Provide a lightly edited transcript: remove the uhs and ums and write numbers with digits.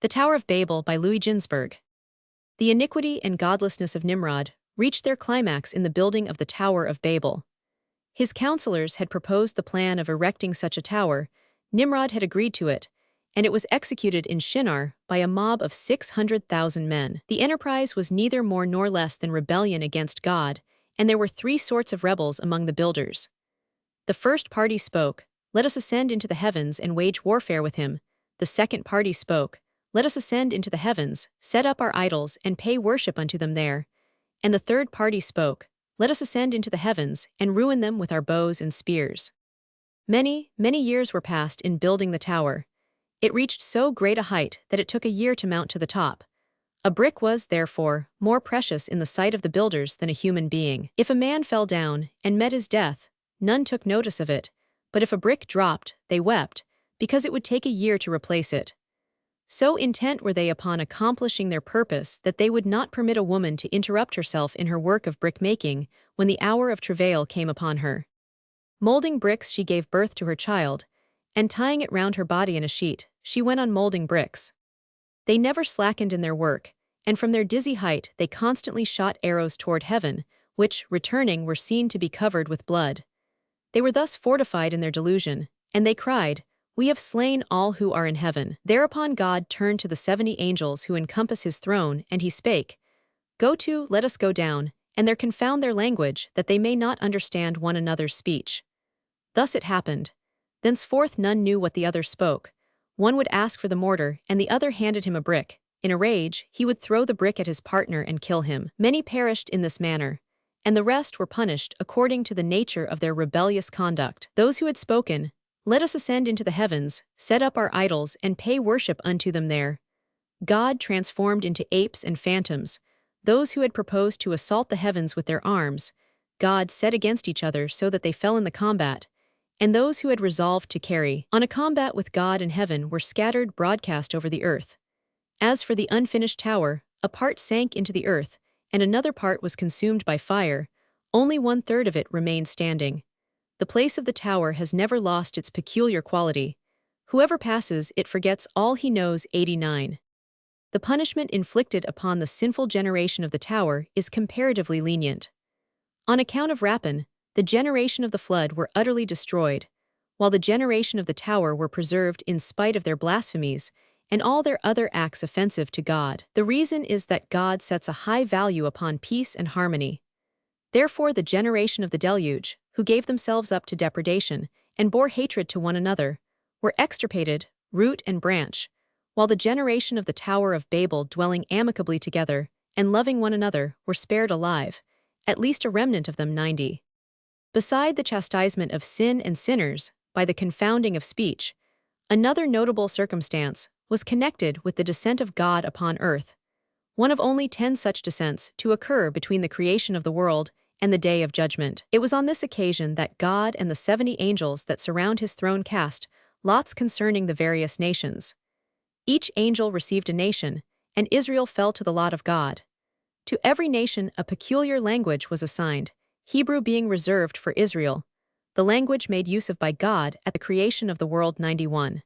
The Tower of Babel by Ginzberg. The iniquity and godlessness of Nimrod reached their climax in the building of the Tower of Babel. His counselors had proposed the plan of erecting such a tower, Nimrod had agreed to it, and it was executed in Shinar by a mob of 600,000 men. The enterprise was neither more nor less than rebellion against God, and there were three sorts of rebels among the builders. The first party spoke, "Let us ascend into the heavens and wage warfare with him." The second party spoke, "Let us ascend into the heavens, set up our idols, and pay worship unto them there." And the third party spoke, "Let us ascend into the heavens, and ruin them with our bows and spears." Many years were passed in building the tower. It reached so great a height that it took a year to mount to the top. A brick was, therefore, more precious in the sight of the builders than a human being. If a man fell down and met his death, none took notice of it, but if a brick dropped, they wept, because it would take a year to replace it. So intent were they upon accomplishing their purpose that they would not permit a woman to interrupt herself in her work of brick-making when the hour of travail came upon her. Molding bricks, she gave birth to her child, and tying it round her body in a sheet, she went on molding bricks. They never slackened in their work, and from their dizzy height they constantly shot arrows toward heaven, which, returning, were seen to be covered with blood. They were thus fortified in their delusion, and they cried, "We have slain all who are in heaven." Thereupon God turned to the 70 angels who encompass his throne, and he spake, "Go to, let us go down, and there confound their language, that they may not understand one another's speech." Thus it happened. Thenceforth none knew what the other spoke. One would ask for the mortar, and the other handed him a brick. In a rage, he would throw the brick at his partner and kill him. Many perished in this manner, and the rest were punished according to the nature of their rebellious conduct. Those who had spoken, "Let us ascend into the heavens, set up our idols, and pay worship unto them there," God transformed into apes and phantoms. Those who had proposed to assault the heavens with their arms, God set against each other so that they fell in the combat, and those who had resolved to carry on a combat with God in heaven were scattered broadcast over the earth. As for the unfinished tower, a part sank into the earth, and another part was consumed by fire. Only 1/3 of it remained standing. The place of the tower has never lost its peculiar quality. Whoever passes it forgets all he knows. 89. The punishment inflicted upon the sinful generation of the tower is comparatively lenient. On account of rapine, the generation of the flood were utterly destroyed, while the generation of the tower were preserved in spite of their blasphemies and all their other acts offensive to God. The reason is that God sets a high value upon peace and harmony. Therefore the generation of the deluge, who gave themselves up to depredation, and bore hatred to one another, were extirpated, root and branch, while the generation of the Tower of Babel, dwelling amicably together, and loving one another, were spared alive, at least a remnant of them 90. Beside the chastisement of sin and sinners, by the confounding of speech, another notable circumstance was connected with the descent of God upon earth, one of only 10 such descents to occur between the creation of the world and the day of judgment. It was on this occasion that God and the 70 angels that surround his throne cast lots concerning the various nations. Each angel received a nation, and Israel fell to the lot of God. To every nation a peculiar language was assigned, Hebrew being reserved for Israel, the language made use of by God at the creation of the world. 91.